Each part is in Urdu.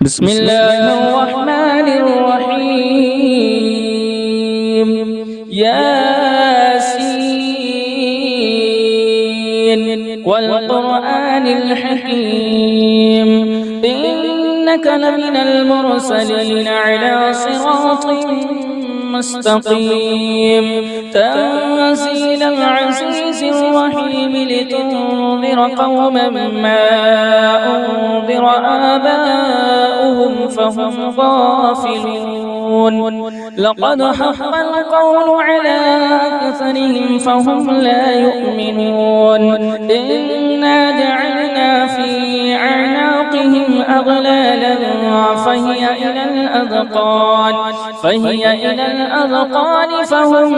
بسم الله الرحمن الرحيم. ياسين والقرآن الحكيم إنك لمن المرسلين على صراط مستقيم تنزيل العزيز الرحيم لتنذر قوما ما أنذر آباؤهم فهم غافلون. لقد حق القول على أكثرهم فهم لا يؤمنون. إنا جعلنا في أعناقهم أغلالا فهي إلى الأذقان فهم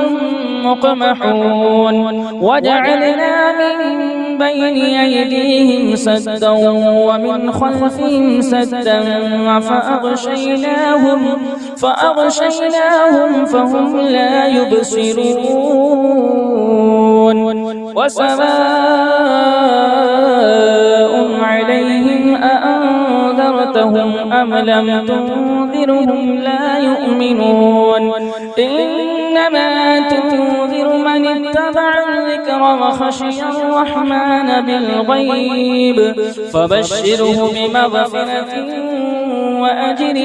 مقمحون. وجعلنا من بين أيديهم سدا ومن خلفهم سدا فأغشيناهم فهم لا يبصرون. وسواء عليهم أأنذرتهم أم لم تنذرهم لا يؤمنون. إنما تنذر من اتبع الذكر وخشي الرحمن بالغيب فبشره بمغفرة وأجر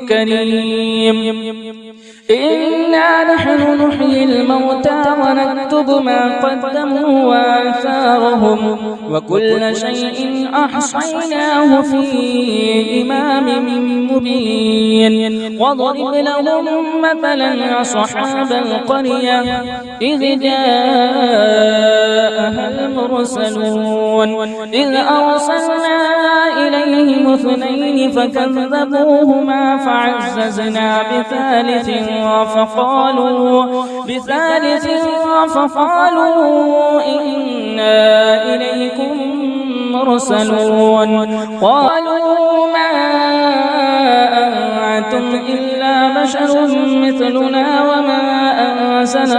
كريم. إنا نحن نحيي الموتى ونكتب ما قدموا وآثارهم وكل شيء أحصيناه في إمام مبين. واضرب لهم مثلا أصحاب القرية إذ جاءها المرسلون إذ أرسلنا إليهم اثنين فكذبوهما فعززنا بثالث فقالوا إنا إليكم مرسلون. قالوا ما أنتم إلا بشر مثلنا وما أنزل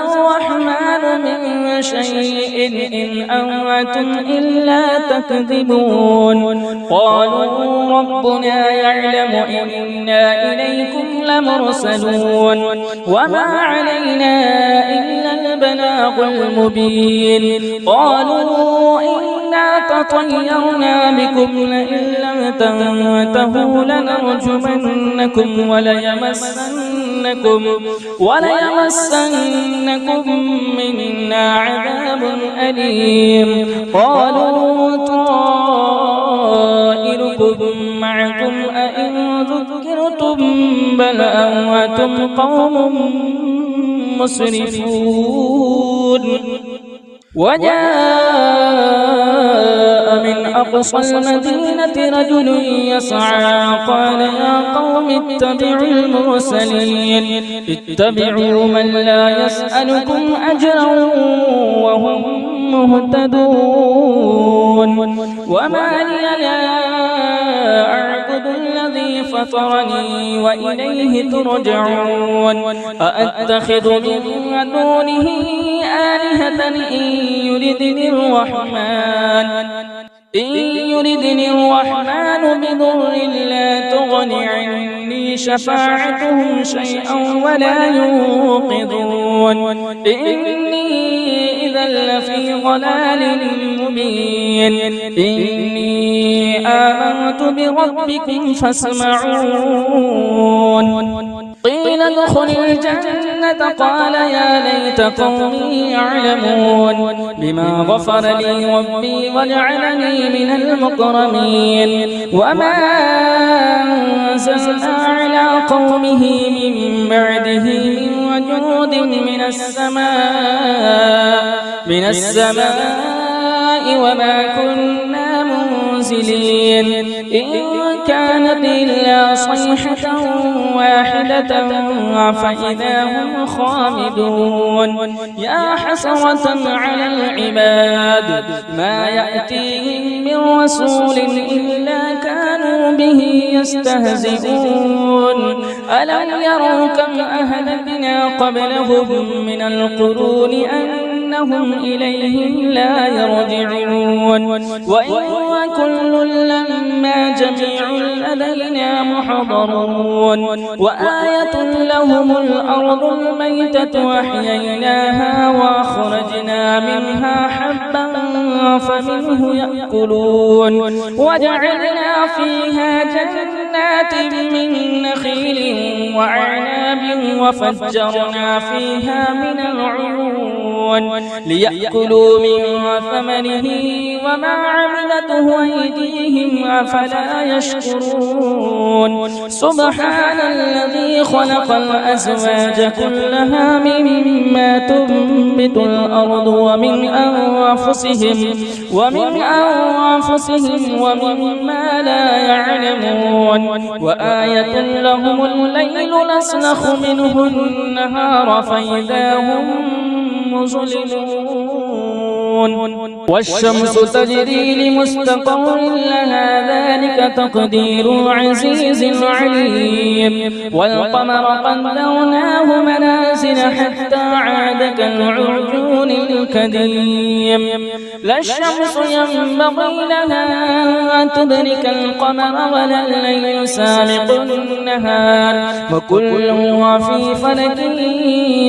الرحمن من شيء إن أنتم إلا تكذبون. قالوا ربنا يعلم إنا إليكم لمرسلون وما علينا إلا البلاغ المبين. قالوا إنا تطيرنا بكم لئن لم تنتهوا لنرجمنكم وليمسنكم منا عذاب أليم. قالوا طائركم معكم أئن ذكرتم بل أنتم قوم مسرفون. وجاء من أقصى المدينة رجل يسعى قال يا قوم اتبعوا المرسلين اتبعوا من لا يسألكم أجرا وهم مهتدون. وما لي لا أعبد الذي فطرني وإليه ترجعون. أأتخذ من دونه آلهة إن يردني الرحمن بضر لا تغن عني شفاعتهم شيئا ولا ينقذون. إني إذا لفي ضلال مبين. إني آمنت بربكم فاسمعون. قيل ادخل الجنة قال يا ليت قومي يعلمون بما غفر لي ربي وجعلني من المكرمين. وما أنزلنا على قومه من بعده من وجود من السماء وما كنا منزلين. إن كانت إلا صيحة واحدة فإذا هم خامدون. يا حسرة على العباد ما يأتيهم من رسول إلا كانوا به يستهزئون. ألم يروا كم أهلكنا قبلهم من القرون إنهم إليهم لا يرجعون وإن كل لما جميع لدينا محضرون وآية لهم الأرض الميتة وأحييناها وأخرجنا منها حبا فمنه يأكلون وجعلنا فيها جنات من نخيل وأعناب وفجرنا فيها من العيون ليأكلوا من ثمره وما عملته أيديهم أفلا يشكرون سبحان الذي خلق الأزواج كلها مما تنبت الأرض ومن أنفسهم ومما لا يعلمون وآية لهم الليل نسلخ منه النهار فإذا هم مظلمون والشمس تجري لمستقر لها ذلك تقدير العزيز العليم والقمر قدرناه منازل حتى عاد كالعرجون القديم لا الشمس ينبغي لها أن تدرك القمر ولا الليل سابق النهار وكل في فلك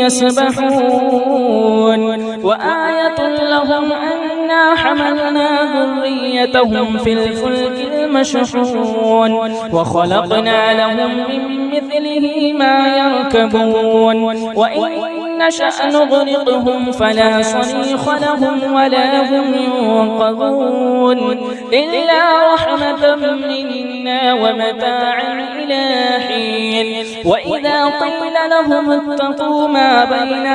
يسبحون وآية لهم أنا حملنا ذريتهم في الفلك المشحون وخلقنا لهم من مثله ما يركبون وإن نشأ نغرقهم فلا صريخ لهم ولا هم ينقذون إلا رحمة منا ومتاعا إلى حين وإذا قيل لهم اتقوا ما بين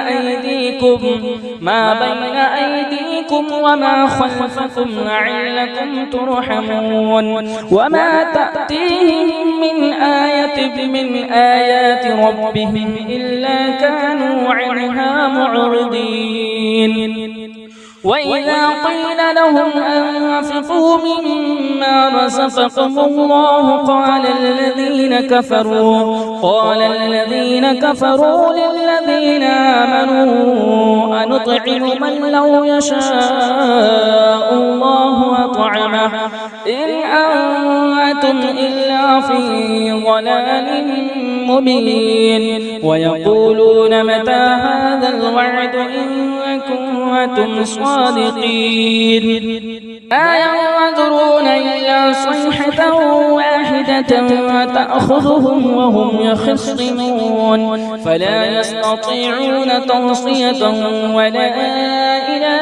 أيديكم وما خلفكم لعلكم ترحمون وما تأتيهم من آية من آيات ربهم إلا كانوا عنها معرضين وإذا قيل لهم أنفقوا مما رزقكم الله قال الذين كفروا للذين آمنوا أنطعم من لو يشاء الله أطعمه إن أنتم إلا في ضلال مبين ويقولون متى هذا الوعد إن كنتم صادقين ما ينظرون إلا صيحة واحدة تأخذهم وهم يخصمون فلا يستطيعون توصية ولا إلى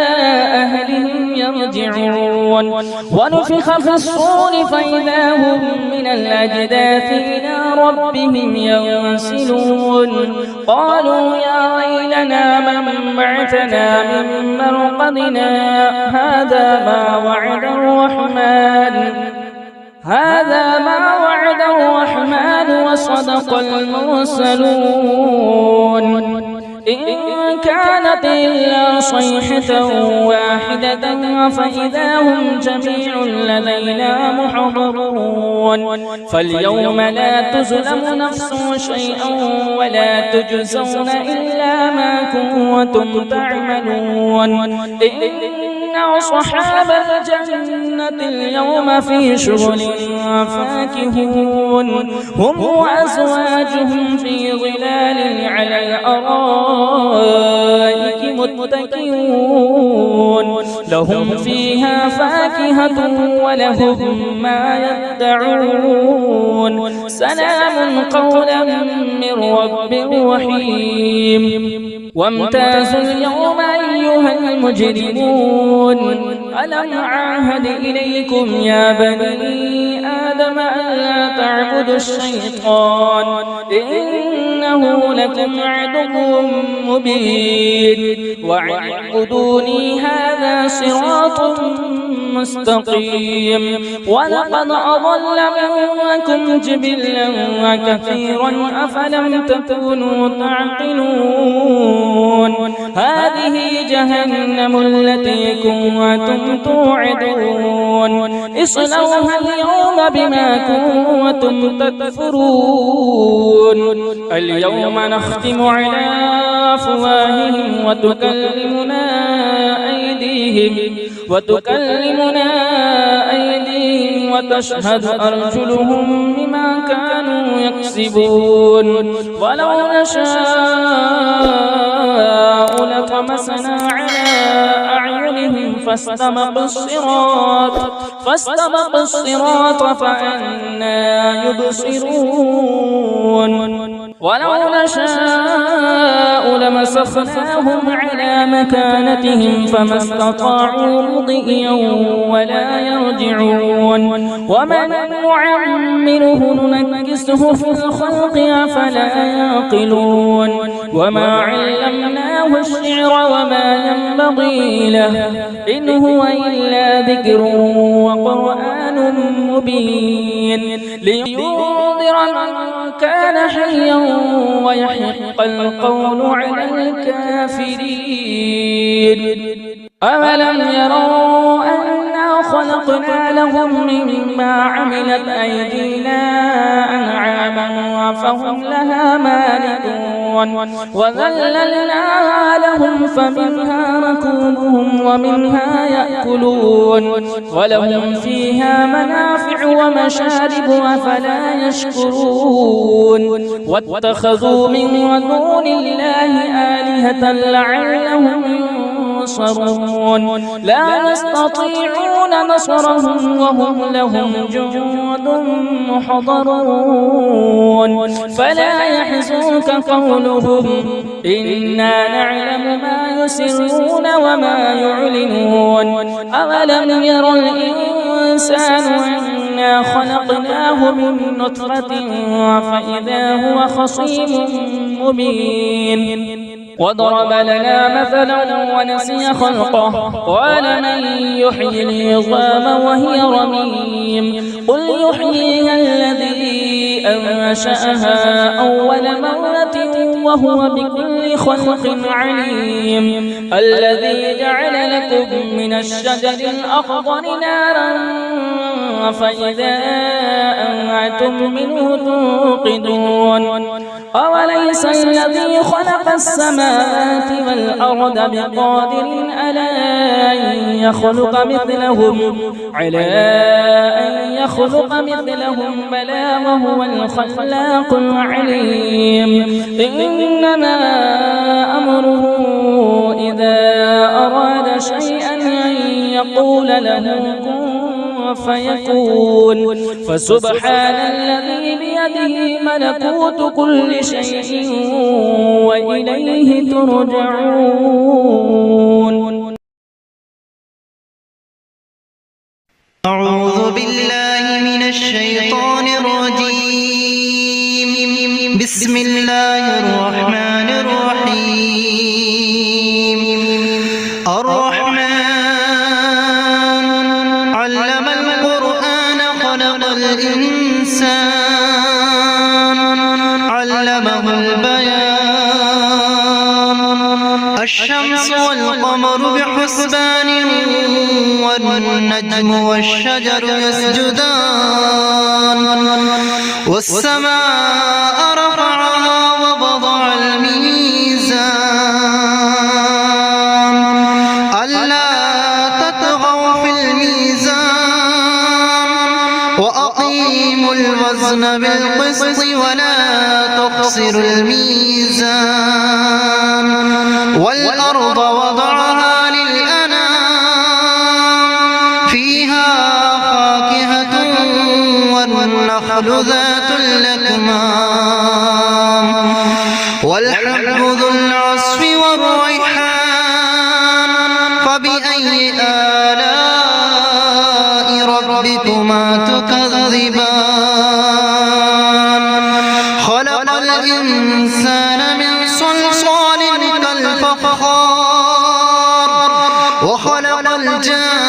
أهلهم يرجعون ونفخ في الصور فإذا هم من الأجداث إلى ربهم ينسلون قالوا يا ويلنا من بعثنا من مرقدنا هذا ما وعد الرحمن وصدق المرسلون إن كانت إلا صيحة واحدة فإذا هم جميع لدينا محضرون فاليوم لا تظلم نفس شيئا ولا تجزون إلا ما كنتم تعملون إن أصحاب الجنة اليوم في شغل فاكهون هم وأزواجهم في ظلال على الأرائك متكئون لهم فيها فاكهة ولهم ما يدعون سلام قولا من رب رحيم وامتازوا اليوم أيها المجرمون ألم أعهد إليكم يا بني آدم ألا تعبدوا الشيطان إنه لكم عدو مبين واعبدوني هذا صراط مستقيم ولقد أضل منكم جبلا وكثيرا أفلم تكونوا تعقلون هذه جهنم التي كنتم توعدون اصلوها اليوم بما كنتم تكفرون اليوم نختم على أفواههم وتكلمنا أيديهم وتشهد أرجلهم بما كانوا يكسبون ولو نشاء لطمسنا على أعينهم فاستبقوا الصراط فأنى يبصرون ولو نشاء لمسخناهم على مكانتهم فما استطاعوا مضيا ولا يرجعون ومن نعمره ننكسه في الخلق أفلا يعقلون وما علمناه الشعر وما ينبغي له إن هو إلا ذكر وقرآن مبين لينذر من كان حيا ويحق القول على الكافرين أولم يروا أنا خلقنا لهم مما عملت أيدينا أنعاما فهم لها مالكون وذللناها لهم فمنها ركوبهم ومنها يأكلون ولهم فيها منافع ومشارب أفلا يشكرون واتخذوا من دون الله آلهة لعلهم ينصرون لا يستطيعون نصرهم وهم لهم جند محضرون فلا يحزنك قولهم إنا نعلم ما يسرون وما يعلنون أولم ير الإنسان أنا خلقناه من نطفة فإذا هو خصيم مبين وضرب لنا مثلا ونسي خلقه قال من يحيي العظام وهي رميم قل يحييها الذي أنشأها أول مرة وهو بكل خلق عليم الذي جعل لكم من الشجر الأخضر نارا فإذا أنتم منه توقدون أوليس الذي خلق السماوات والأرض بقادر على أن يخلق مثلهم بلى وهو الخلاق العليم إنما أمره إذا أراد شيئا أن يقول له كن فيكون فسبحان الذي بيده ملكوت كل شيء وإليه ترجعون أعوذ بالله من الشيطان الرجيم بسم الله الرحمن الرحيم الرحمن علم القرآن خلق الإنسان علمه البيان الشمس والقمر بحسبان والنجم والشجر يسجدان والسماء رفعها ووضع الميزان ألا تطغوا في الميزان وأقيموا الوزن بالقسط ولا تخسروا الميزان والأرض وضعها والنخل ذات الأكمام والحب ذو العصف والريحان فبأي آلاء ربكما تكذبان خلق الإنسان من صلصال كالفخار وخلق الجان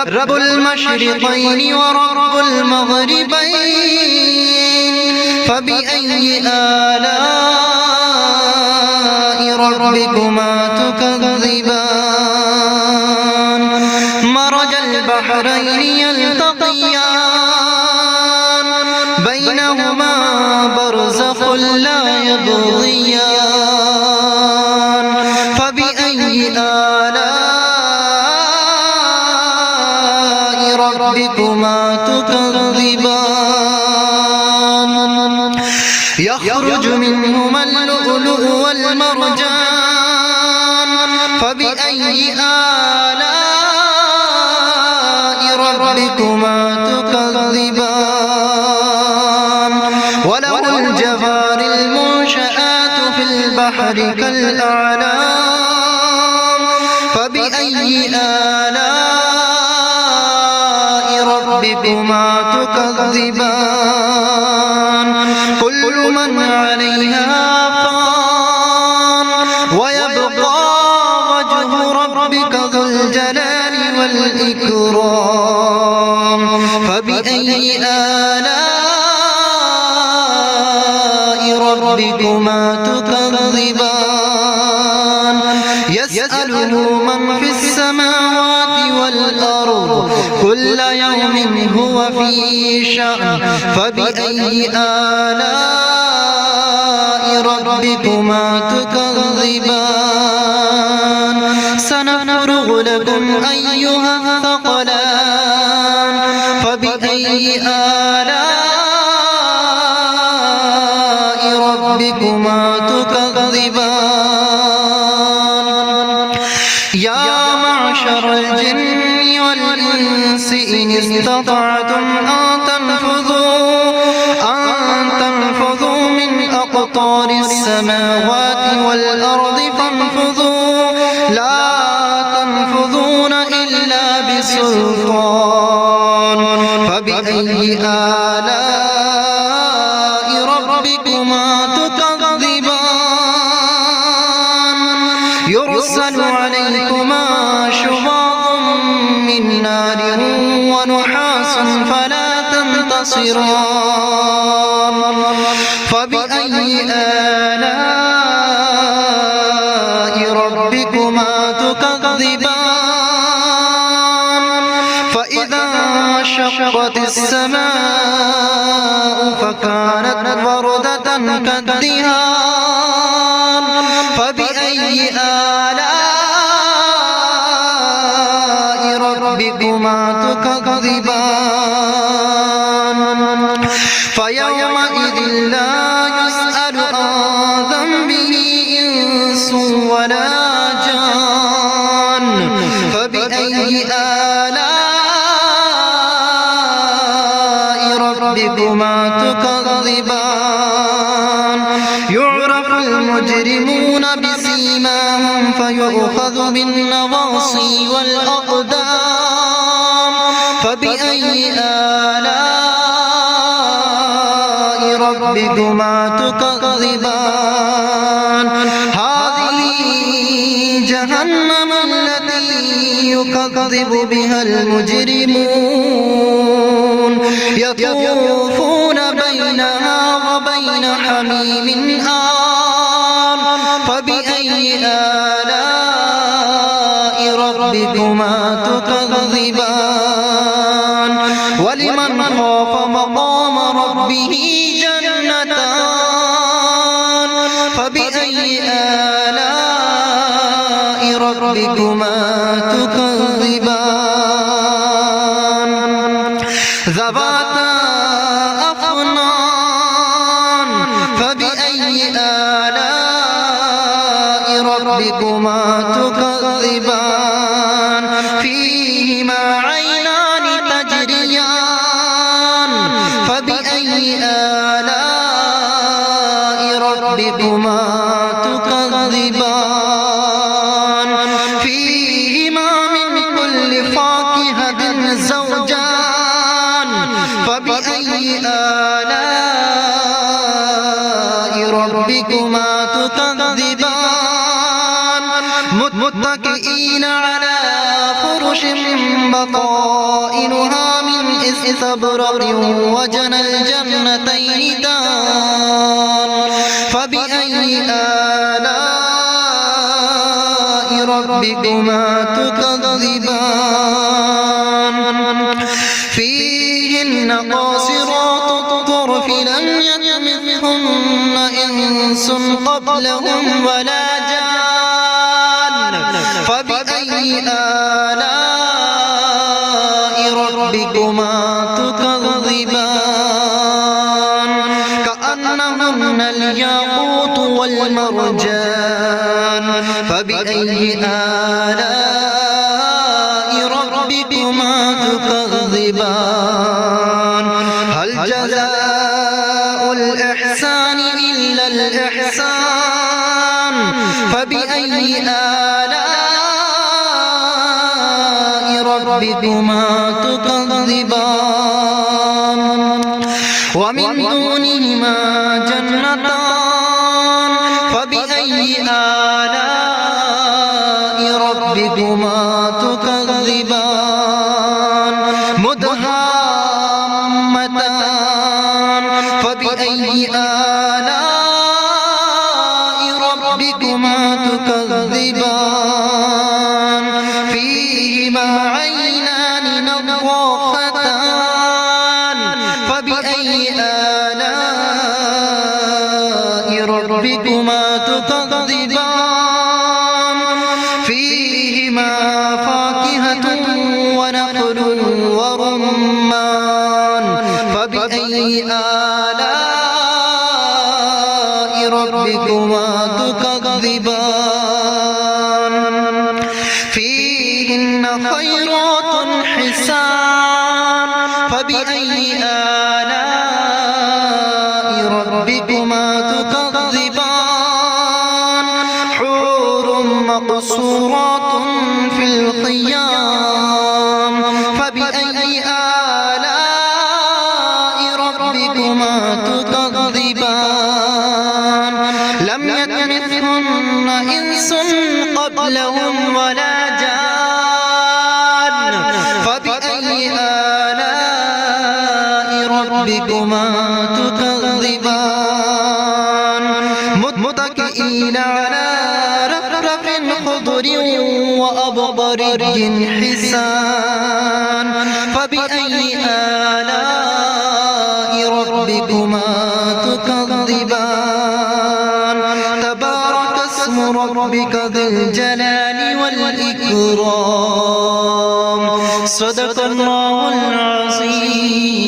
رب المشرقين ورب المغربين فبأي آلاء ربكما تكذبان مرج البحرين يلتقيان بينهما برزخ لا يبغيان فبأي آلاء ربكما تكذبان يخرج منهما اللؤلؤ والمرجان فبأي آلاء ربكما تكذبان وله الجوار المنشآت في البحر كالأعلام فبأي آلاء ربكما تكذبان كل من عليها فان ويبقى وجه ربك ذو الجلال والإكرام فبأي آلاء ربكما تكذبان يسأله من في السماوات والأرض كل يوم هو في شأن فبأي آلاء ربكما تكذبان سنفرغ لكم أيها الثقلان فبأي آلاء ربكما تكذبان يا معشر الجن والإنس إن استطعتم أن تنفذوا من أقطار السماوات والأرض فانفذوا لا تنفذون إلا بسلطان فبأي آلاء ربكما تكذبان يرسل عليكما شواظ من نار ونحاس فلا تنتصران فبأي آلاء ربكما تكذبان فإذا انشقت السماء فكانت وردة كالدهان فبأي آلاء ربكما تكذبان فيومئذ لا يسأل عن ذنبه إنس ولا جان فبأي آلاء ربكما تكذبان يعرف المجرمون بسيماهم فيؤخذ بالنواصي والأقدام فبأي آلاء ربكما تكذبان هذه جهنم التي يكذب بها المجرمون يطوفون بينها وبين حميم آن فبأي آلاء ربكما تكذبان ولمن خاف مقام ربه جنتان فبأي آلاء ربكما تكذبان ذواتا أفنان فبأي آلاء ربكما تكذبان فيهما عينان تجريان فبأي آلاء ربكما تكذبان فيهما من كل فاكهة زوجان فبأي آلاء ربكما تكذبان متكئين على فرش بطائنها من استبرق وجنى الجنتين دان فبأي آلاء ربكما تكذبان فيهن قاصرات الطرف لم يطمثهن إنس قبلهم ولا جان فبأي آلاء ربكما تكذبان كأنهن الياقوت والمرجان فبأي آلاء ربكما تكذبان هل جزاء الإحسان إلا الإحسان فبأي آلاء ربكما تكذبان ومن دونهما جنتان فبأي آلاء ربكما تكذبان مدهامتان فبأي آلاء ربكما تكذبان فيهما عينان نضاختان فبأي آلاء ربكما تكذبان فيهما فاكهة ونخل ورمان فبأي آلاء ربكما تكذبان فيهن خيرات حسان فبأي آلاء ربكما تكذبان حور مقصورات في الخيام فبأي آلاء ربكما تكذبان لم يطمثهن إنس قبلهم ولا جان فبأي آلاء ربكما تكذبان متكئين على رفرف خضر وأبقري حسان فبأي آلاء ربكما تكذبان تبارك اسم ربك ذي الجلال والإكرام صدق الله العظيم.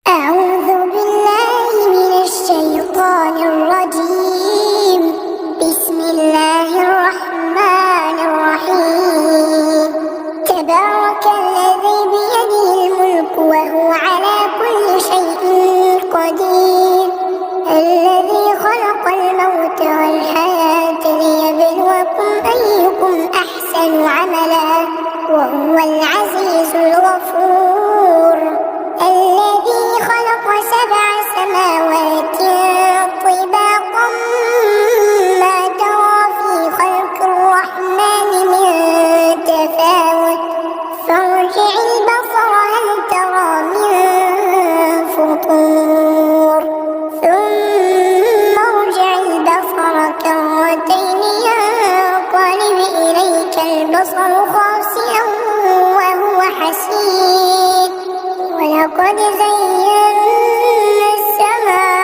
أعوذ بالله من الشيطان الرجيم. بسم الله الرحمن الرحيم. تبارك الذي بيده الملك وهو على كل شيء قدير الذي خلق الموت والحياة ليبلوكم أيكم أحسن عملا وهو العزيز الغفور الذي خلق 7 سماوات طباقا ما ترى في خلق الرحمن من تفاوت فارجع البصر هل ترى من فطور ثم ارجع البصر كرتين ينقلب إليك البصر خاسئا وهو حسير ولقد زينا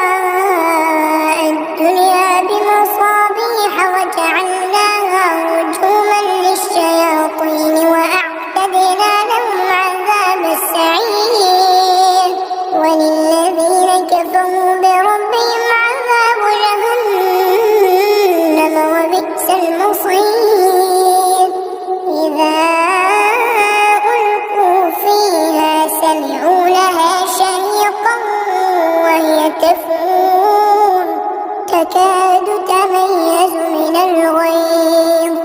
السماء الدنيا بمصابيح وجعلناها رجوما للشياطين وأعتدنا لهم عذاب السعير وللذين كفروا بربهم عذاب جهنم وبئس المصير إذا ألقوا فيها سمعوا لها شهيقا وهي تفور تكاد تميز من الغيظ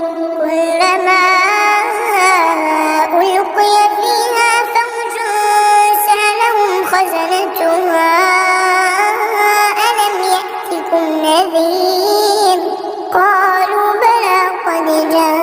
كلما ألقي فيها فوج سألهم خزنتها ألم يأتكم نذير قالوا بلى قد جاء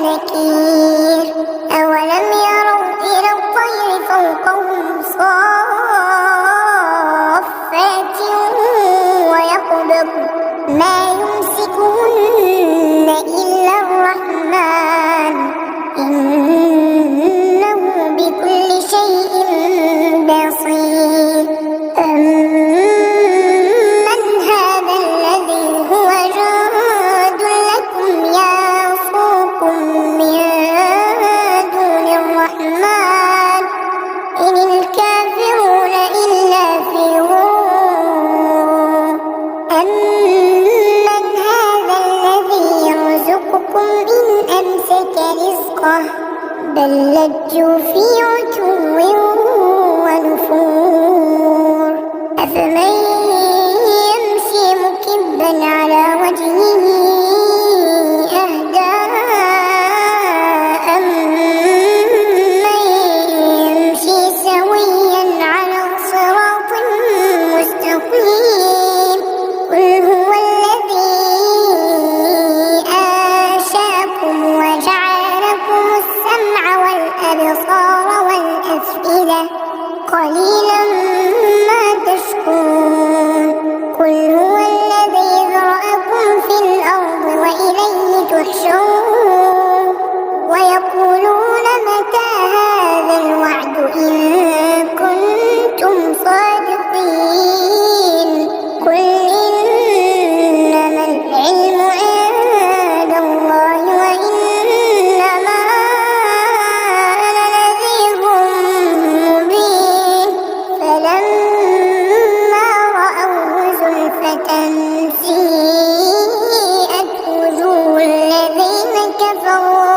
نكير أولم يروا إلى الطير فوقهم صافات ويقبض ما يمسكهن إلا الرحمن إنه بكل شيء بصير أمن هذا الذي هو جند لكم يعصمكم من دون الرحمن إن الكافرون إلا في غرور أمن هذا الذي يرزقكم إن أمسك رزقه بل لجوا في عتو ونفور أفمن يمشي مكبا على وجهه أهدى أمن يمشي سويا على صراط مستقيم قل هو الذي أنشأكم وجعل لكم السمع والأبصار والأفئدة قليلا ما تشكرون قل هو الذي ذرأكم في الأرض وإليه تحشرون ويقولون متى هذا الوعد إن كنتم صادقين قل إنما العلم عند الله وإنما أنا نذير مبين فلما رأوه زلفة سيئت وجوه الذين كفروا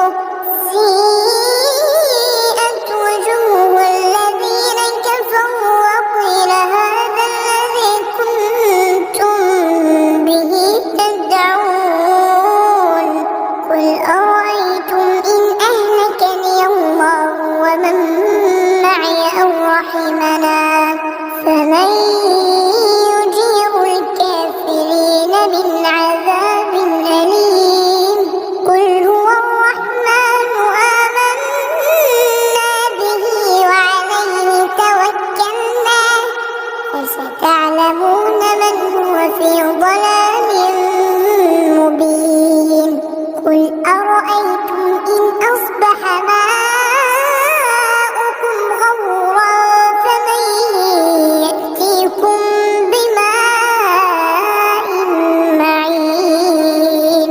وقيل هذا الذي كنتم به تدعون قل أرأيتم إن أهلكني الله ومن معي أو رحمنا فمن يجير الكافرين من عذاب أليم قل هو الرحمن آمنا به وعليه توكلنا فستعلمون من هو في ضلال مبين قل أرأيتم إن أصبح ماؤكم غورا فمن يأتيكم بماء معين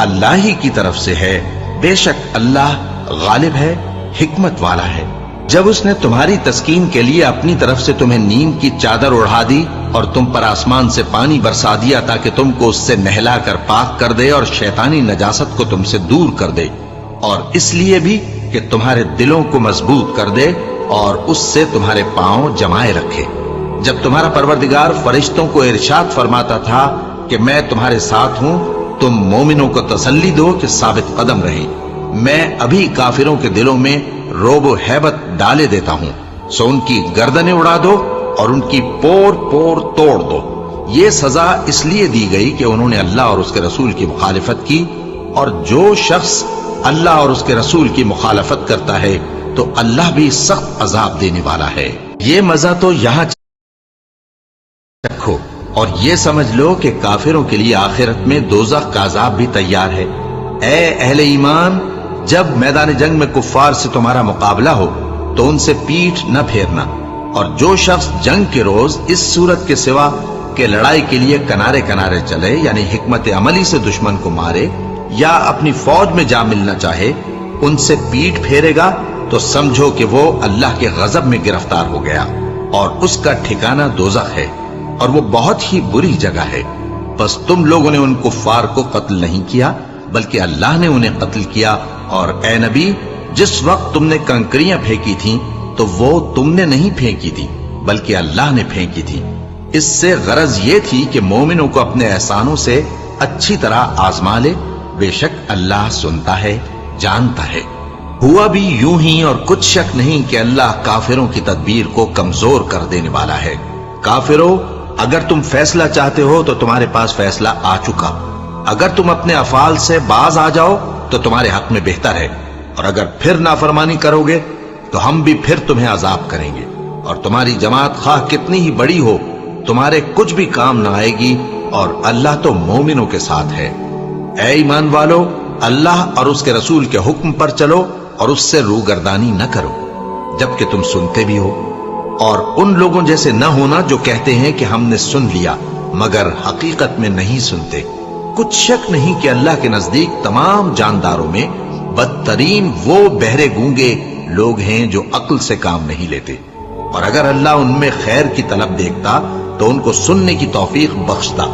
اللہ ہی کی طرف سے ہے، بے شک اللہ غالب ہے، حکمت والا ہے۔ جب اس نے تمہاری تسکین کے لیے اپنی طرف سے تمہیں نیند کی چادر اڑھا دی اور تم پر آسمان سے پانی برسا دیا تاکہ تم کو اس سے نہلا کر پاک کر دے اور شیطانی نجاست کو تم سے دور کر دے، اور اس لیے بھی کہ تمہارے دلوں کو مضبوط کر دے اور اس سے تمہارے پاؤں جمائے رکھے۔ جب تمہارا پروردگار فرشتوں کو ارشاد فرماتا تھا کہ میں تمہارے ساتھ ہوں، تم مومنوں کو تسلی دو کہ ثابت قدم رہیں، میں ابھی کافروں کے دلوں میں روب و ہیبت ڈالے دیتا ہوں، سو ان کی گردنیں اڑا دو اور ان کی پور پور توڑ دو۔ یہ سزا اس لیے دی گئی کہ انہوں نے اللہ اور اس کے رسول کی مخالفت کی، اور جو شخص اللہ اور اس کے رسول کی مخالفت کرتا ہے تو اللہ بھی سخت عذاب دینے والا ہے۔ یہ مزہ تو یہاں چکھو اور یہ سمجھ لو کہ کافروں کے لیے آخرت میں دوزخ کا عذاب بھی تیار ہے۔ اے اہل ایمان، جب میدان جنگ میں کفار سے تمہارا مقابلہ ہو تو ان سے پیٹھ نہ پھیرنا، اور جو شخص جنگ کے روز اس صورت کے سوا کہ لڑائی کے لیے کنارے کنارے چلے، یعنی حکمت عملی سے دشمن کو مارے یا اپنی فوج میں جا ملنا چاہے، ان سے پیٹھ پھیرے گا تو سمجھو کہ وہ اللہ کے غضب میں گرفتار ہو گیا، اور اس کا ٹھکانہ دوزخ ہے، اور وہ بہت ہی بری جگہ ہے۔ بس تم لوگوں نے ان کفار کو قتل نہیں کیا بلکہ اللہ نے انہیں قتل کیا، اور اے نبی، جس وقت تم نے کنکریاں پھینکی تھیں تو وہ تم نے نہیں پھینکی تھی بلکہ اللہ نے پھینکی تھی۔ اس سے غرض یہ تھی کہ مومنوں کو اپنے احسانوں سے اچھی طرح آزما لے، بے شک اللہ سنتا ہے، جانتا ہے۔ ہوا بھی یوں ہی، اور کچھ شک نہیں کہ اللہ کافروں کی تدبیر کو کمزور کر دینے والا ہے۔ کافروں، اگر تم فیصلہ چاہتے ہو تو تمہارے پاس فیصلہ آ چکا، اگر تم اپنے افعال سے باز آ جاؤ تو تمہارے حق میں بہتر ہے، اور اگر پھر نافرمانی کرو گے تو ہم بھی پھر تمہیں عذاب کریں گے، اور تمہاری جماعت خواہ کتنی ہی بڑی ہو تمہارے کچھ بھی کام نہ آئے گی، اور اللہ تو مومنوں کے ساتھ ہے۔ اے ایمان والو، اللہ اور اس کے رسول کے حکم پر چلو اور اس سے روگردانی نہ کرو جبکہ تم سنتے بھی ہو، اور ان لوگوں جیسے نہ ہونا جو کہتے ہیں کہ ہم نے سن لیا مگر حقیقت میں نہیں سنتے۔ کچھ شک نہیں کہ اللہ کے نزدیک تمام جانداروں میں بدترین وہ بہرے گونگے لوگ ہیں جو عقل سے کام نہیں لیتے، اور اگر اللہ ان میں خیر کی طلب دیکھتا تو ان کو سننے کی توفیق بخشتا،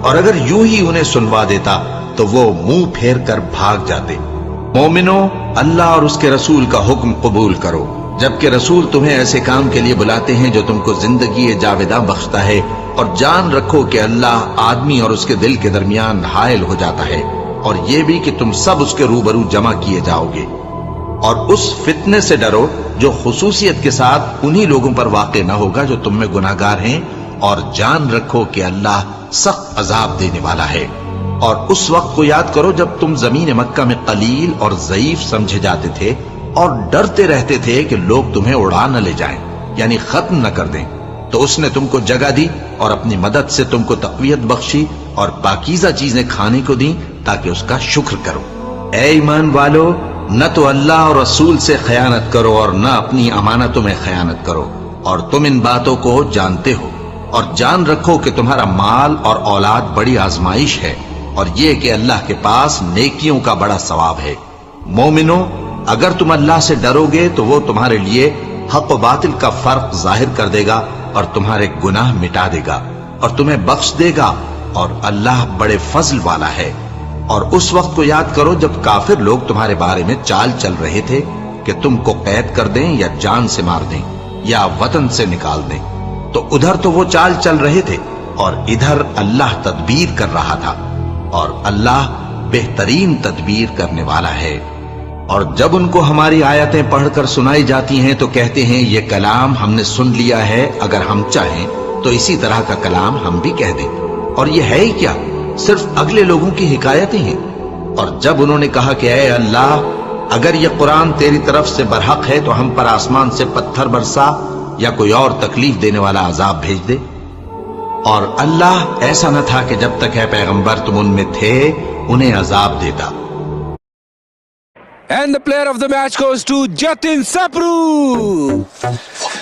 اور اگر یوں ہی انہیں سنوا دیتا تو وہ منہ پھیر کر بھاگ جاتے۔ مومنو، اللہ اور اس کے رسول کا حکم قبول کرو، جبکہ رسول تمہیں ایسے کام کے لیے بلاتے ہیں جو تم کو زندگی جاوداں بخشتا ہے، اور جان رکھو کہ اللہ آدمی اور اس کے دل کے درمیان حائل ہو جاتا ہے، اور یہ بھی کہ تم سب اس کے روبرو جمع کیے جاؤ گے۔ اور اس فتنے سے ڈرو جو خصوصیت کے ساتھ انہی لوگوں پر واقع نہ ہوگا جو تم میں گناہگار ہیں، اور جان رکھو کہ اللہ سخت عذاب دینے والا ہے۔ اور اس وقت کو یاد کرو جب تم زمین مکہ میں قلیل اور ضعیف سمجھے جاتے تھے اور ڈرتے رہتے تھے کہ لوگ تمہیں اڑا نہ لے جائیں، یعنی ختم نہ کر دیں، تو اس نے تم کو جگہ دی اور اپنی مدد سے تم کو تقویت بخشی اور پاکیزہ چیزیں کھانے کو دیں تاکہ اس کا شکر کرو۔ اے ایمان والو، نہ تو اللہ اور رسول سے خیانت کرو اور نہ اپنی امانتوں میں خیانت کرو، اور تم ان باتوں کو جانتے ہو، اور جان رکھو کہ تمہارا مال اور اولاد بڑی آزمائش ہے، اور یہ کہ اللہ کے پاس نیکیوں کا بڑا ثواب ہے۔ مومنو، اگر تم اللہ سے ڈرو گے تو وہ تمہارے لیے حق و باطل کا فرق ظاہر کر دے گا اور تمہارے گناہ مٹا دے گا اور تمہیں بخش دے گا، اور اللہ بڑے فضل والا ہے۔ اور اس وقت کو یاد کرو جب کافر لوگ تمہارے بارے میں چال چل رہے تھے کہ تم کو قید کر دیں یا جان سے مار دیں یا وطن سے نکال دیں، تو ادھر تو وہ چال چل رہے تھے اور ادھر اللہ تدبیر کر رہا تھا، اور اللہ بہترین تدبیر کرنے والا ہے۔ اور جب ان کو ہماری آیتیں پڑھ کر سنائی جاتی ہیں تو کہتے ہیں یہ کلام ہم نے سن لیا ہے، اگر ہم چاہیں تو اسی طرح کا کلام ہم بھی کہہ دیں، اور یہ ہے ہی کیا، صرف اگلے لوگوں کی حکایتیں ہیں۔ اور جب انہوں نے کہا کہ اے اللہ، اگر یہ قرآن تیری طرف سے برحق ہے تو ہم پر آسمان سے پتھر برسا یا کوئی اور تکلیف دینے والا عذاب بھیج دے، اور اللہ ایسا نہ تھا کہ جب تک ہے پیغمبر تم ان میں تھے انہیں عذاب دیتا۔ And the player of the match goes to Jatin Sapru.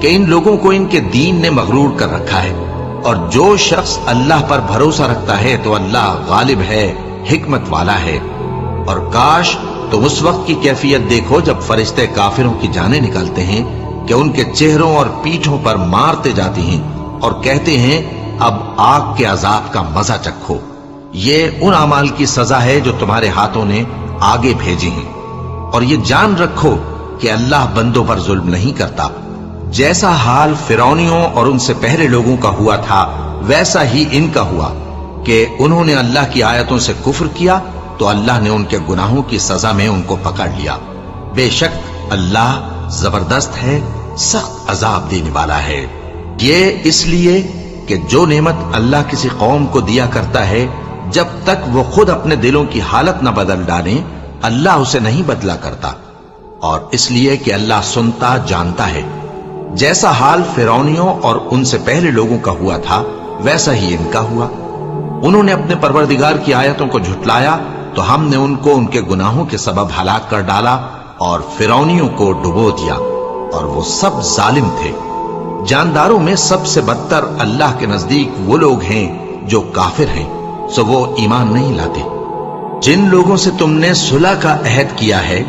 کہ ان لوگوں کو ان کے دین نے مغرور کر رکھا ہے، اور جو شخص اللہ پر بھروسہ رکھتا ہے تو اللہ غالب ہے، حکمت والا ہے۔ اور کاش تم اس وقت کی کیفیت دیکھو جب فرشتے کافروں کی جانیں نکالتے ہیں کہ ان کے چہروں اور پیٹھوں پر مارتے جاتے ہیں اور کہتے ہیں اب آگ کے عذاب کا مزہ چکھو۔ یہ ان اعمال کی سزا ہے جو تمہارے ہاتھوں نے آگے بھیجی ہیں، اور یہ جان رکھو کہ اللہ بندوں پر ظلم نہیں کرتا۔ جیسا حال فرعونیوں اور ان سے پہلے لوگوں کا ہوا تھا ویسا ہی ان کا ہوا کہ انہوں نے اللہ کی آیتوں سے کفر کیا تو اللہ نے ان کے گناہوں کی سزا میں ان کو پکڑ لیا۔ بے شک اللہ زبردست ہے، سخت عذاب دینے والا ہے۔ یہ اس لیے کہ جو نعمت اللہ کسی قوم کو دیا کرتا ہے جب تک وہ خود اپنے دلوں کی حالت نہ بدل ڈالیں اللہ اسے نہیں بدلا کرتا، اور اس لیے کہ اللہ سنتا جانتا ہے۔ جیسا حال فرعونیوں اور ان سے پہلے لوگوں کا ہوا تھا ویسا ہی ان کا ہوا۔ انہوں نے اپنے پروردگار کی آیتوں کو جھٹلایا تو ہم نے ان کو ان کے گناہوں کے سبب ہلاک کر ڈالا اور فرعونیوں کو ڈبو دیا، اور وہ سب ظالم تھے۔ جانداروں میں سب سے بدتر اللہ کے نزدیک وہ لوگ ہیں جو کافر ہیں، سو وہ ایمان نہیں لاتے۔ جن لوگوں سے تم نے صلح کا عہد کیا ہے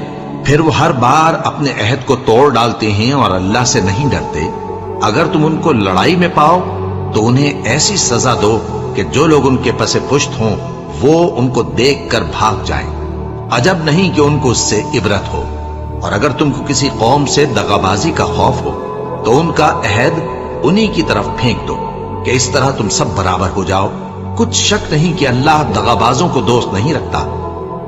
پھر وہ ہر بار اپنے عہد کو توڑ ڈالتے ہیں اور اللہ سے نہیں ڈرتے، اگر تم ان کو لڑائی میں پاؤ تو انہیں ایسی سزا دو کہ جو لوگ ان کے پس پشت ہوں وہ ان کو دیکھ کر بھاگ جائیں۔ عجب نہیں کہ ان کو اس سے عبرت ہو۔ اور اگر تم کو کسی قوم سے دغابازی کا خوف ہو تو ان کا عہد انہی کی طرف پھینک دو کہ اس طرح تم سب برابر ہو جاؤ۔ کچھ شک نہیں کہ اللہ دغابازوں کو دوست نہیں رکھتا،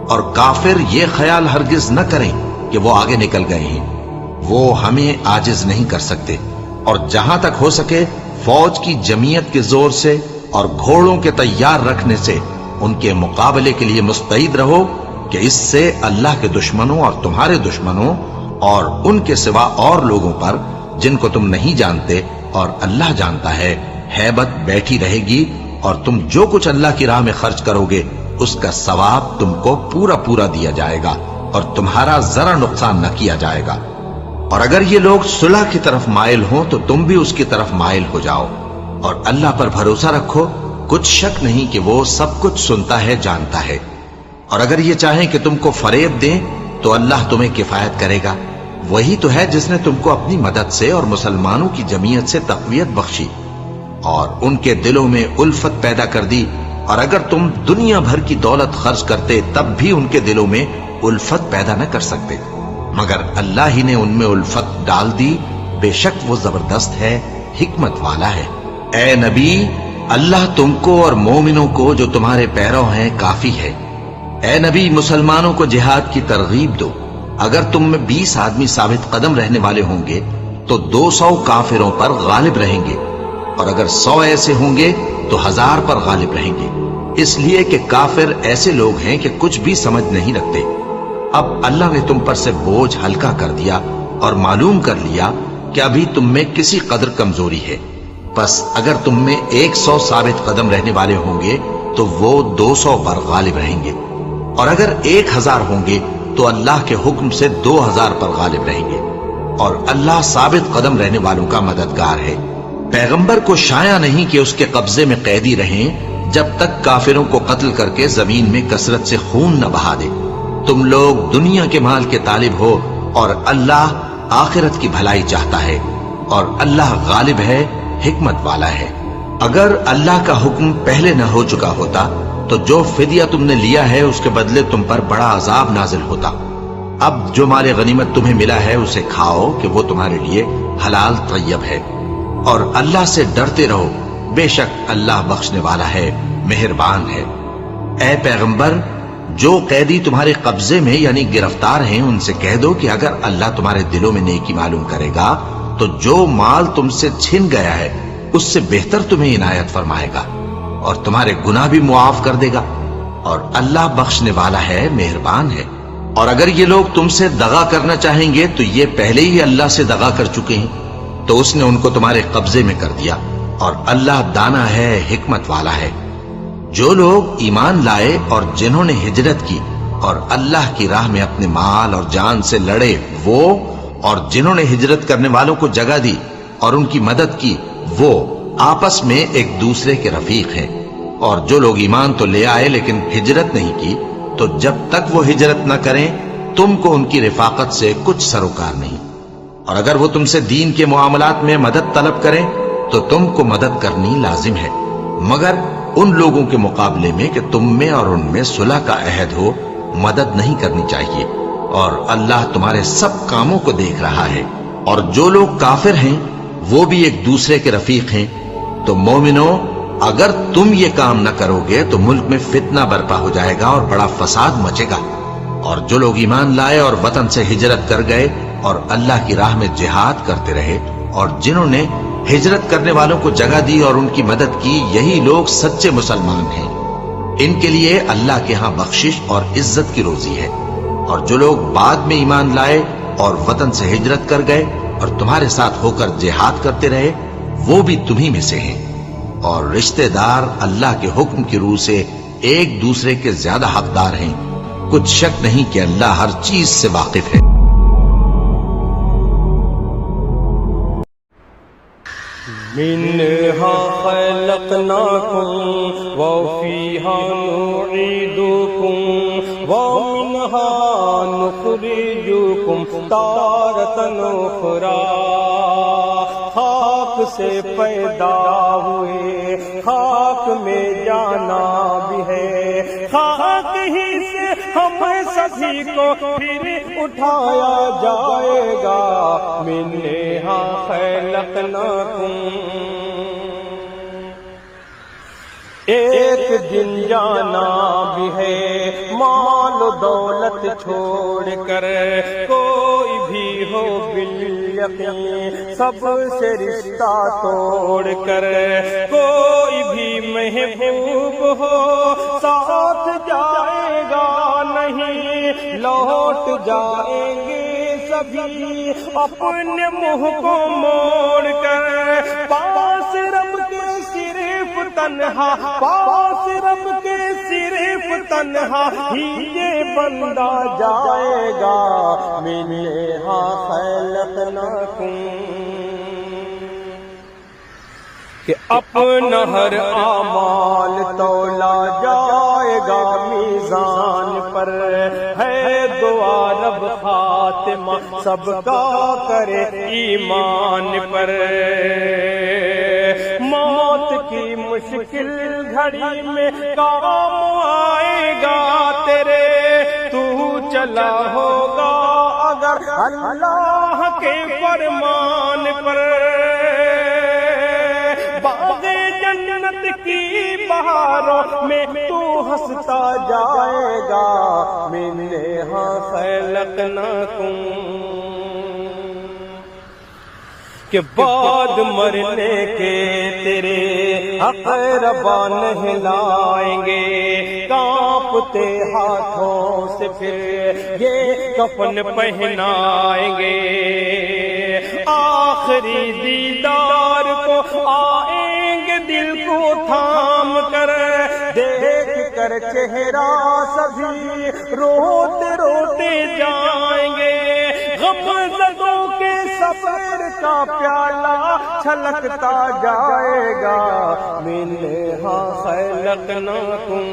اور کافر یہ خیال ہرگز نہ کریں کہ وہ آگے نکل گئے ہیں، وہ ہمیں عاجز نہیں کر سکتے۔ اور جہاں تک ہو سکے فوج کی جمعیت کے زور سے اور گھوڑوں کے تیار رکھنے سے ان کے مقابلے کے لیے مستعد رہو کہ اس سے اللہ کے دشمنوں اور تمہارے دشمنوں اور ان کے سوا اور لوگوں پر جن کو تم نہیں جانتے اور اللہ جانتا ہے ہیبت بیٹھی رہے گی، اور تم جو کچھ اللہ کی راہ میں خرچ کرو گے اس کا ثواب تم کو پورا پورا دیا جائے گا اور تمہارا ذرا نقصان نہ کیا جائے گا۔ اور اگر یہ لوگ صلح کی طرف مائل ہوں تو تم بھی اس کی طرف مائل ہو جاؤ، اور اللہ پر بھروسہ رکھو، کچھ شک نہیں کہ وہ سب کچھ سنتا ہے جانتا ہے۔ اور اگر یہ چاہیں کہ تم کو فریب دیں تو اللہ تمہیں کفایت کرے گا، وہی تو ہے جس نے تم کو اپنی مدد سے اور مسلمانوں کی جمعیت سے تقویت بخشی اور ان کے دلوں میں الفت پیدا کر دی، اور اگر تم دنیا بھر کی دولت خرچ کرتے تب بھی ان کے دلوں میں الفت پیدا نہ کر سکتے، مگر اللہ ہی نے ان میں الفت ڈال دی۔ بے شک وہ زبردست ہے، حکمت والا ہے۔ اے نبی، اللہ تم کو اور مومنوں کو جو تمہارے پیرو ہیں کافی ہے۔ اے نبی، مسلمانوں کو جہاد کی ترغیب دو۔ اگر تم میں 20 آدمی ثابت قدم رہنے والے ہوں گے تو 200 کافروں پر غالب رہیں گے، اور اگر 100 ایسے ہوں گے تو 1000 پر غالب رہیں گے، اس لیے کہ کافر ایسے لوگ ہیں کہ کچھ بھی سمجھ نہیں رکھتے۔ اب اللہ نے تم پر سے بوجھ ہلکا کر دیا اور معلوم کر لیا کہ ابھی تم میں کسی قدر کمزوری ہے، بس اگر تم میں 100 ثابت قدم رہنے والے ہوں گے تو وہ 200 پر غالب رہیں گے، اور اگر 1000 ہوں گے تو اللہ کے حکم سے 2000 پر غالب رہیں گے، اور اللہ ثابت قدم رہنے والوں کا مددگار ہے۔ پیغمبر کو شایع نہیں کہ اس کے قبضے میں قیدی رہیں جب تک کافروں کو قتل کر کے زمین میں کثرت سے خون نہ بہا دے۔ تم لوگ دنیا کے مال کے طالب ہو اور اللہ آخرت کی بھلائی چاہتا ہے، اور اللہ غالب ہے، حکمت والا ہے۔ اگر اللہ کا حکم پہلے نہ ہو چکا ہوتا تو جو فدیہ تم نے لیا ہے اس کے بدلے تم پر بڑا عذاب نازل ہوتا۔ اب جو مال غنیمت تمہیں ملا ہے اسے کھاؤ کہ وہ تمہارے لیے حلال طیب ہے، اور اللہ سے ڈرتے رہو، بے شک اللہ بخشنے والا ہے، مہربان ہے۔ اے پیغمبر، جو قیدی تمہارے قبضے میں یعنی گرفتار ہیں ان سے کہہ دو کہ اگر اللہ تمہارے دلوں میں نیکی معلوم کرے گا تو جو مال تم سے چھن گیا ہے اس سے بہتر تمہیں عنایت فرمائے گا اور تمہارے گناہ بھی معاف کر دے گا، اور اللہ بخشنے والا ہے، مہربان ہے۔ اور اگر یہ لوگ تم سے دغا کرنا چاہیں گے تو یہ پہلے ہی اللہ سے دغا کر چکے ہیں، تو اس نے ان کو تمہارے قبضے میں کر دیا، اور اللہ دانا ہے، حکمت والا ہے۔ جو لوگ ایمان لائے اور جنہوں نے ہجرت کی اور اللہ کی راہ میں اپنے مال اور جان سے لڑے وہ، اور جنہوں نے ہجرت کرنے والوں کو جگہ دی اور ان کی مدد کی وہ آپس میں ایک دوسرے کے رفیق ہیں. اور جو لوگ ایمان تو لے آئے لیکن ہجرت نہیں کی تو جب تک وہ ہجرت نہ کریں تم کو ان کی رفاقت سے کچھ سروکار نہیں. اور اگر وہ تم سے دین کے معاملات میں مدد طلب کریں تو تم کو مدد کرنی لازم ہے، مگر ان لوگوں کے مقابلے میں کہ تم میں اور ان میں صلح کا عہد ہو مدد نہیں کرنی چاہیے. اور اللہ تمہارے سب کاموں کو دیکھ رہا ہے. اور جو لوگ کافر ہیں وہ بھی ایک دوسرے کے رفیق ہیں. تو مومنو، اگر تم یہ کام نہ کرو گے تو ملک میں فتنہ برپا ہو جائے گا اور بڑا فساد مچے گا. اور جو لوگ ایمان لائے اور وطن سے ہجرت کر گئے اور اللہ کی راہ میں جہاد کرتے رہے اور جنہوں نے ہجرت کرنے والوں کو جگہ دی اور ان کی مدد کی، یہی لوگ سچے مسلمان ہیں. ان کے لیے اللہ کے ہاں بخشش اور عزت کی روزی ہے. اور جو لوگ بعد میں ایمان لائے اور وطن سے ہجرت کر گئے اور تمہارے ساتھ ہو کر جہاد کرتے رہے وہ بھی تمہیں میں سے ہیں. اور رشتہ دار اللہ کے حکم کی روح سے ایک دوسرے کے زیادہ حقدار ہیں. کچھ شک نہیں کہ اللہ ہر چیز سے واقف ہے. منها خلقناكم وفيها نعيدكم ومنها نخرجكم تارة أخرى. خاک سے پیدا ہوئے خاک میں جانا بھی ہے، خاک ہی سے ہم سبھی کو پھر اٹھایا جائے گا. منها خلقناکم، ایک دن جانا بھی ہے مال و دولت چھوڑ کر. کوئی بھی ہو بالیقین سب سے رشتہ توڑ کر، کوئی بھی محبوب ہو ساتھ جائے گا نہیں، لوٹ جائیں گے سبھی اپنے منہ کو موڑ کر. پاس رب کے صرف تنہا، پاس رب کے صرف تنہا ہی یہ بندہ جائے گا. منها خلقناکم، کہ اپنا ہر اعمال تولا جائے گا میزان پر. ہے دعا رب خاتمہ سب کا کرے ایمان پر. موت کی مشکل گھڑی میں کام آئے گا تیرے، تو چلا ہوگا اگر اللہ کے فرمان پر. باغ جنت کی بہاروں میں تو ہنستا جائے گا. منها خلقناکم، کہ بعد مرنے کے تیرے اقربا نہلائیں گے، کانپتے ہاتھوں سے پھر یہ کفن پہنائیں گے. آخری دیدار کو آئیں گے دل کو تھام کر، دیکھ کر چہرہ سبھی روتے روتے جائیں گے. غم زدوں کے سفر کا پیالہ چھلکتا جائے گا. منها خلقناکم،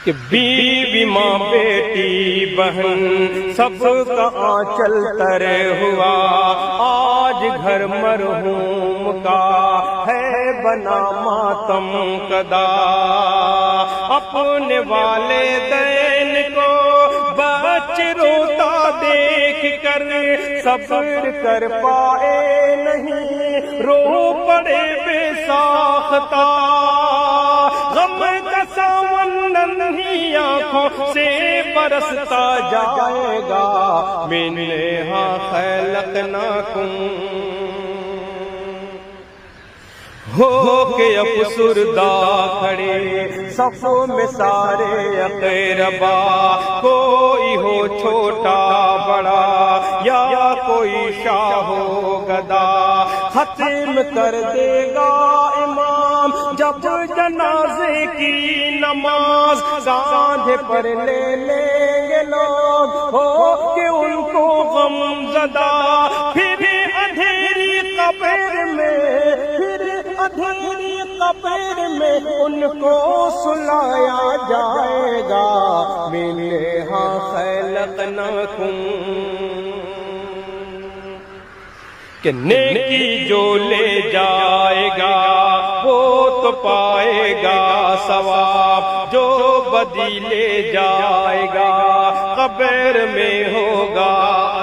کہ بیوی ماں بیٹی بہن سب کا آنچل تر ہوا. آج گھر مرحوم کا ہے بنا ماتم کدا. اپنے والدین کو بچے روتا دیکھ کر صبر کر پائے نہیں، رو پڑے بے ساختہ. غم کا ساون ننھی آنکھوں سے برستا جائے گا. منها خلقناکم، ہو کے افسردہ کھڑے صفوں میں سارے اقربا. کوئی ہو چھوٹا بڑا یا کوئی شاہ و گدا، ختم کر دے گا امام جب جنازے کی نماز. کاندھے پر لے لیں گے لوگ ہو کہ ان کو غم زدہ، پھر قبر میں، پھر اندھیری قبر میں ان کو سلایا جائے گا، منہا خلقناکم، کہ نیکی جو لے جائے گا وہ تو پائے گا ثواب، جو بدی لے جائے گا قبر میں ہوگا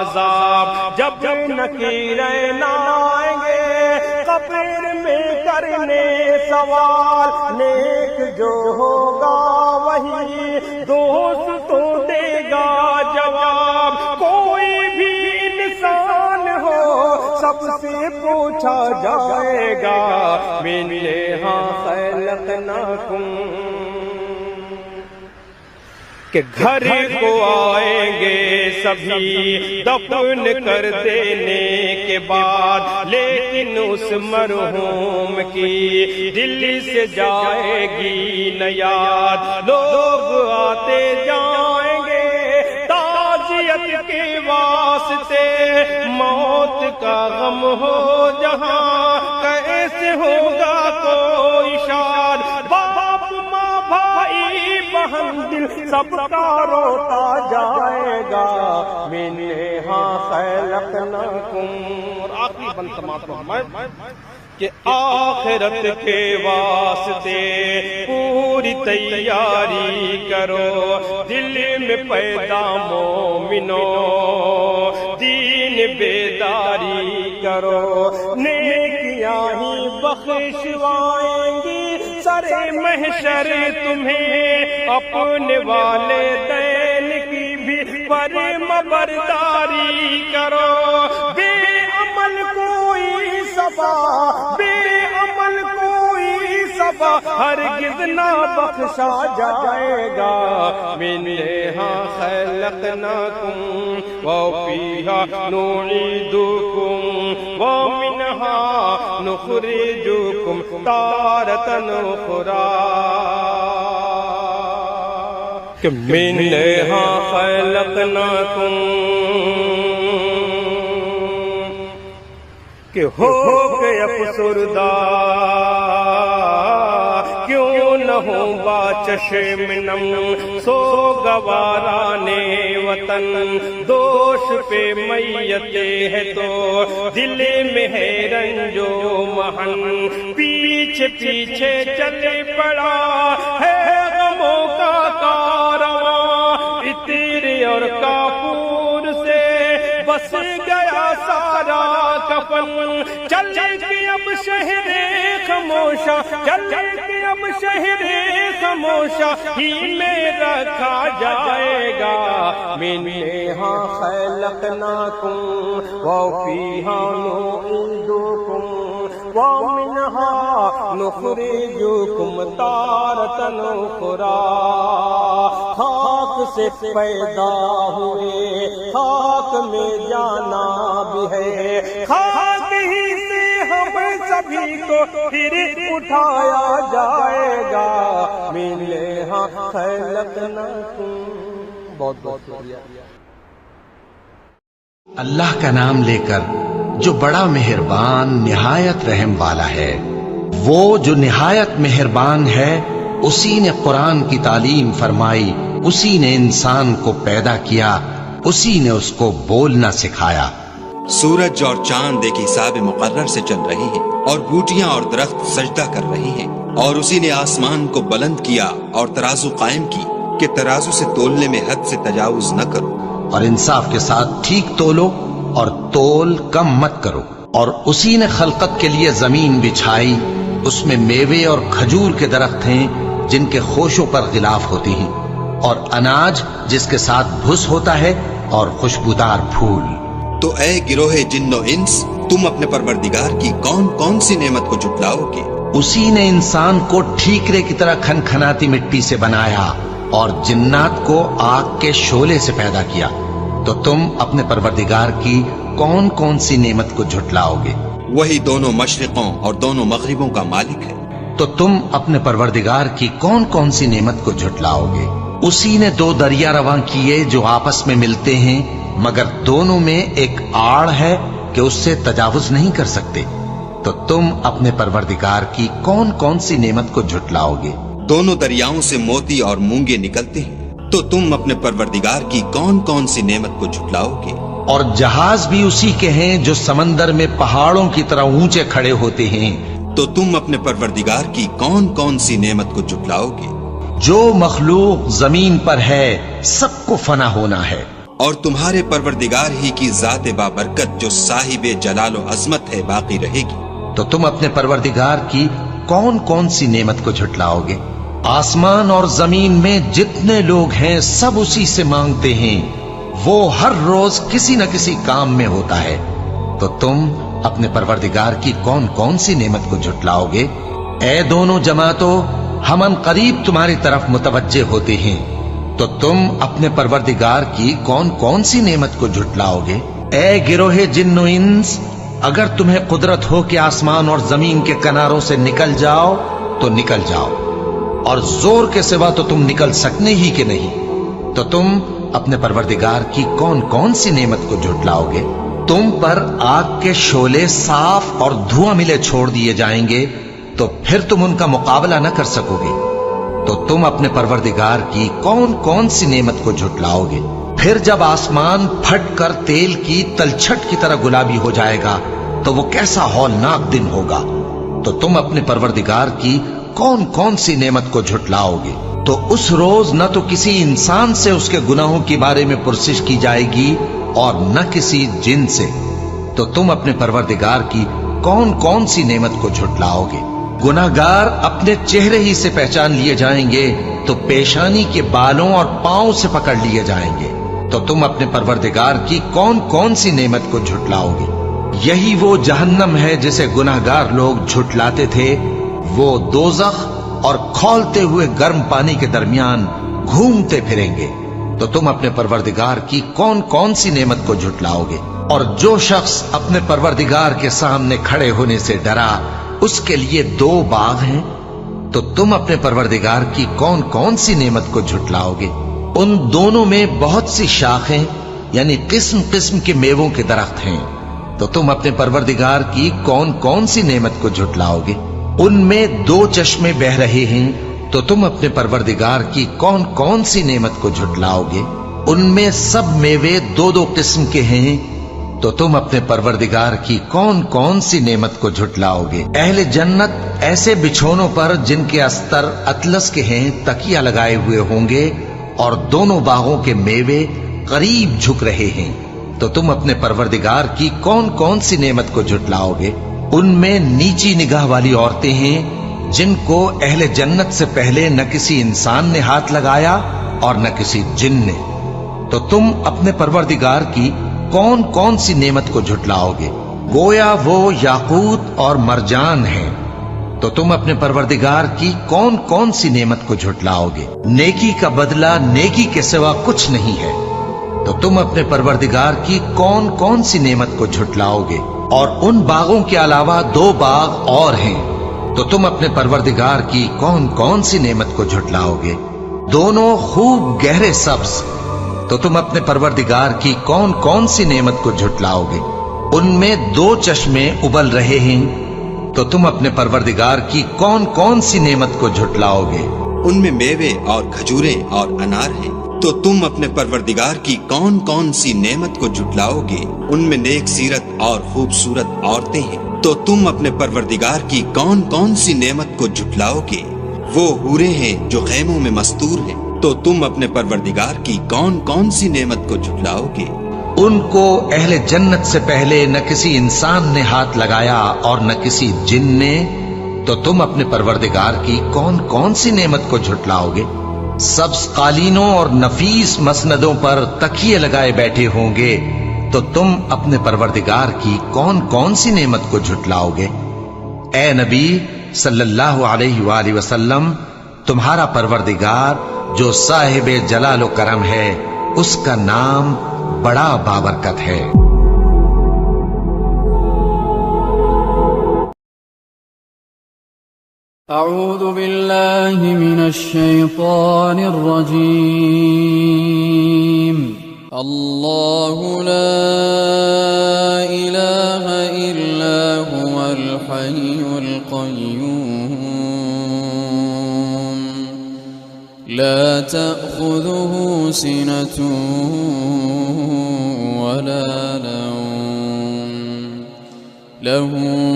عذاب۔ جب نکیرین آئیں گے قبر میں کرنے سوال، نیک جو ہوگا وہی دوست تو دے گا جواب۔ کوئی بھی انسان ہو سب سے پوچھا جائے گا، منہا خلقناکم، کہ گھر کو آئیں گے سبھی دفن کر دینے کے بعد، لیکن اس مرحوم کی دل سے جائے گی نہ یاد۔ لوگ آتے جائیں گے تعزیت کے واسطے، موت کا غم ہو جہاں کیسے ہوگا کوئی شاد، باپ ماں بھائی بہن دل سب کا روتا جائے گا، منہا خلقناکم۔ اور آخری بند سماعت فرمائیں کہ آخرت کے واسطے پوری تیاری کرو، دل میں پیدا مومنو دین بیداری کرو، نیکیاں ہی بخشوائیں گی سر محشر تمہیں، اپنے والدین کی بھی فرمانبرداری کرو، بے عمل کوئی صبا، بے عمل کوئی صبا ہرگز نہ بخشا جائے گا، منہا خلقناکم وفیہا نعیدکم ومنہا نخرجکم تارۃ اخری، کہ منہا خلقناکم، کہ ہو کے افسردہ کیوں نہ ہو با چشم نم، سو گوارانے وطن دوش پہ میت ہے تو دل میں ہے رنج و محن، پیچھے پیچھے چلے پڑا ہے غموں کا کارواں، عطر اور کافور سے بس گیا سارا کفن، چلے کہ اب شہر خاموشہ، چلے کہ اب شہر خاموشہ ہی میں رکھا جائے گا، منہا خلقناکم وفیہا نعیدکم ومنہا نخرجکم تارۃ اخری، خاک سے پیدا ہوئے خاک میں جانا بھی ہے، خاک ہی سے ہم سبھی کو پھر اٹھایا جائے گا، منہا خلقناکم۔ بہت بہت شکریہ۔ اللہ کا نام لے کر جو بڑا مہربان نہایت رحم والا ہے، وہ جو نہایت مہربان ہے اسی نے قرآن کی تعلیم فرمائی، اسی نے انسان کو پیدا کیا، اسی نے اس کو بولنا سکھایا۔ سورج اور چاند ایک حساب مقرر سے چل رہی ہیں، اور بوٹیاں اور درخت سجدہ کر رہی ہیں، اور اسی نے آسمان کو بلند کیا اور ترازو قائم کی کہ ترازو سے تولنے میں حد سے تجاوز نہ کرو، اور انصاف کے ساتھ ٹھیک تولو اور تول کم مت کرو۔ اور اسی نے خلقت کے لیے زمین بچھائی، اس میں میوے اور کھجور کے درخت ہیں جن کے خوشوں پر غلاف ہوتی ہیں، اور اناج جس کے ساتھ بھس ہوتا ہے، اور خوشبودار پھول۔ تو اے گروہ جن و انس، تم اپنے پروردگار کی کون کون سی نعمت کو جھٹلاؤ گے؟ اسی نے انسان کو ٹھیکرے کی طرح کھنکھناتی مٹی سے بنایا، اور جنات کو آگ کے شعلے سے پیدا کیا، تو تم اپنے پروردگار کی کون کون سی نعمت کو جھٹلاؤ گے؟ وہی دونوں مشرقوں اور دونوں مغربوں کا مالک ہے، تو تم اپنے پروردگار کی کون کون سی نعمت کو جھٹلاؤ گے؟ اسی نے دو دریا رواں کیے جو آپس میں ملتے ہیں، مگر دونوں میں ایک آڑ ہے کہ اس سے تجاوز نہیں کر سکتے۔ تو تم اپنے پروردگار کی کون کون سی نعمت کو جھٹلاؤ گے؟ دونوں دریاؤں سے موتی اور مونگے نکلتے ہیں، تو تم اپنے پروردگار کی کون کون سی نعمت کو جھٹلاؤ گے؟ اور جہاز بھی اسی کے ہیں جو سمندر میں پہاڑوں کی طرح اونچے کھڑے ہوتے ہیں، تو تم اپنے پروردگار کی کون کون سی نعمت کو جھٹلاؤ گے؟ جو مخلوق زمین پر ہے سب کو فنا ہونا ہے، اور تمہارے پروردگار ہی کی ذات بابرکت جو صاحب جلال و عظمت ہے باقی رہے گی، تو تم اپنے پروردگار کی کون کون سی نعمت کو جھٹلاؤ گے؟ آسمان اور زمین میں جتنے لوگ ہیں سب اسی سے مانگتے ہیں، وہ ہر روز کسی نہ کسی کام میں ہوتا ہے، تو تم اپنے پروردگار کی کون کون سی نعمت کو جھٹلاؤ گے؟ اے دونوں جماعتوں، ہم ان قریب تمہاری طرف متوجہ ہوتے ہیں، تو تم اپنے پروردگار کی کون کون سی نعمت کو جھٹلاؤ گے؟ اے گروہ جن و انس، اگر تمہیں قدرت ہو کہ آسمان اور زمین کے کناروں سے نکل جاؤ تو نکل جاؤ، اور زور کے سوا تو تم نکل سکنے ہی کہ نہیں، تو تم اپنے پروردگار کی کون کون سی نعمت کو جھٹلاؤ گے؟ تم پر آگ کے شعلے صاف اور دھواں ملے چھوڑ دیے جائیں گے، تو پھر تم ان کا مقابلہ نہ کر سکو گے، تو تم اپنے پروردگار کی کون کون سی نعمت کو جھٹلاؤ گے؟ پھر جب آسمان پھٹ کر تیل کی تلچھٹ کی طرح گلابی ہو جائے گا تو وہ کیسا ہولناک دن ہوگا، تو تم اپنے پروردگار کی کون کون سی نعمت کو جھٹلاؤ گے؟ تو اس روز نہ تو کسی انسان سے اس کے گناہوں کے بارے میں پرسش کی جائے گی اور نہ کسی جن سے، تو تم اپنے پروردگار کی کون کون سی نعمت کو جھٹلاؤ گے؟ گناہگار اپنے چہرے ہی سے پہچان لیے جائیں گے تو پیشانی کے بالوں اور پاؤں سے پکڑ لیے جائیں گے، تو تم اپنے پروردگار کی کون کون سی نعمت کو جھٹلاؤ گے؟ یہی وہ جہنم ہے جسے گناہگار لوگ جھٹلاتے تھے، وہ دوزخ اور کھولتے ہوئے گرم پانی کے درمیان گھومتے پھریں گے، تو تم اپنے پروردگار کی کون کون سی نعمت کو جھٹلاؤ گے؟ اور جو شخص اپنے پروردگار کے سامنے کھڑے ہونے سے ڈرا، اس کے لیے 2 باغ ہیں، تو تم اپنے پروردگار کی کون کون سی نعمت کو جھٹلاؤ گے؟ ان دونوں میں بہت سی شاخیں یعنی قسم قسم کے میووں کے درخت ہیں، تو تم اپنے پروردگار کی کون کون سی نعمت کو جھٹلاؤ گے؟ ان میں 2 چشمے بہ رہے ہیں، تو تم اپنے پروردگار کی کون کون سی نعمت کو جھٹلاؤ گے؟ ان میں سب میوے 2 قسم کے ہیں، تو تم اپنے پروردگار کی کون کون سی نعمت کو جھٹلاؤ گے؟ اہل جنت ایسے بچھونوں پر جن کے استر اطلس کے ہیں تکیہ لگائے ہوئے ہوں گے، اور دونوں باغوں کے میوے قریب جھک رہے ہیں، تو تم اپنے پروردگار کی کون کون سی نعمت کو جھٹلاؤ گے؟ ان میں نیچی نگاہ والی عورتیں ہیں جن کو اہل جنت سے پہلے نہ کسی انسان نے ہاتھ لگایا اور نہ کسی جن نے، تو تم اپنے پروردگار کی کون کون سی نعمت کو جھٹلاؤ گے؟ گویا وہ یاقوت اور مرجان ہیں، تو تم اپنے پروردگار کی کون کون سی نعمت کو جھٹلاؤ گے؟ نیکی کا بدلہ نیکی کے سوا کچھ نہیں ہے، تو تم اپنے پروردگار کی کون کون سی نعمت کو جھٹلاؤ گے؟ اور ان باغوں کے علاوہ 2 باغ اور ہیں، تو تم اپنے پروردگار کی کون کون سی نعمت کو جھٹلاؤ گے؟ دونوں خوب گہرے سبز، تو تم اپنے پروردگار کی کون کون سی نعمت کو جھٹلاؤ گے؟ ان میں 2 چشمے ابل رہے ہیں، تو تم اپنے پروردگار کی کون کون سی نعمت کو جھٹلاؤ گے؟ ان میں میوے اور کھجوریں اور انار ہیں، تو تم اپنے پروردگار کی کون کون سی نعمت کو جھٹلاؤ گے؟ ان میں نیک سیرت اور خوبصورت عورتیں ہیں، تو تم اپنے پروردگار کی کون کون سی نعمت کو جھٹلاؤ گے؟ وہ حوریں ہیں جو خیموں میں مستور ہیں، تو تم اپنے پروردگار کی کون کون سی نعمت کو جھٹلاؤ گے؟ ان کو اہل جنت سے پہلے نہ کسی انسان نے ہاتھ لگایا اور نہ کسی جن نے، تو تم اپنے پروردگار کی کون کون سی نعمت کو جھٹلاؤ گے؟ سبز قالینوں اور نفیس مسندوں پر تکیے لگائے بیٹھے ہوں گے، تو تم اپنے پروردگار کی کون کون سی نعمت کو جھٹلاؤ گے؟ اے نبی صلی اللہ علیہ وآلہ وسلم، تمہارا پروردگار جو صاحب جلال و کرم ہے، اس کا نام بڑا بابرکت ہے۔ اعوذ باللہ من الشیطان الرجیم۔ اللہ لا الہ الا هو الحی لا تأخذه سنة ولا نوم له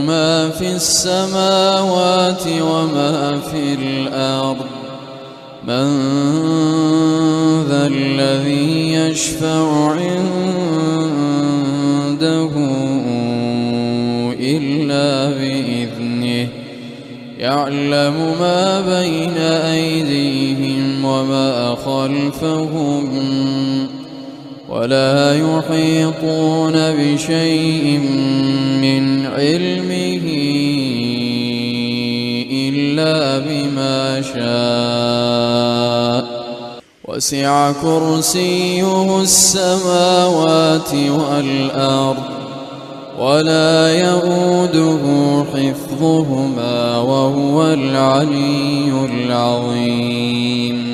ما في السماوات وما في الأرض من ذا الذي يشفع عنده إلا بإذنه يعلم ما بين أيديهم وما خلفهم ولا يحيطون بشيء من علمه إلا بما شاء وسع كرسيه السماوات والأرض ولا يؤوده حفظهما وهو العلي العظيم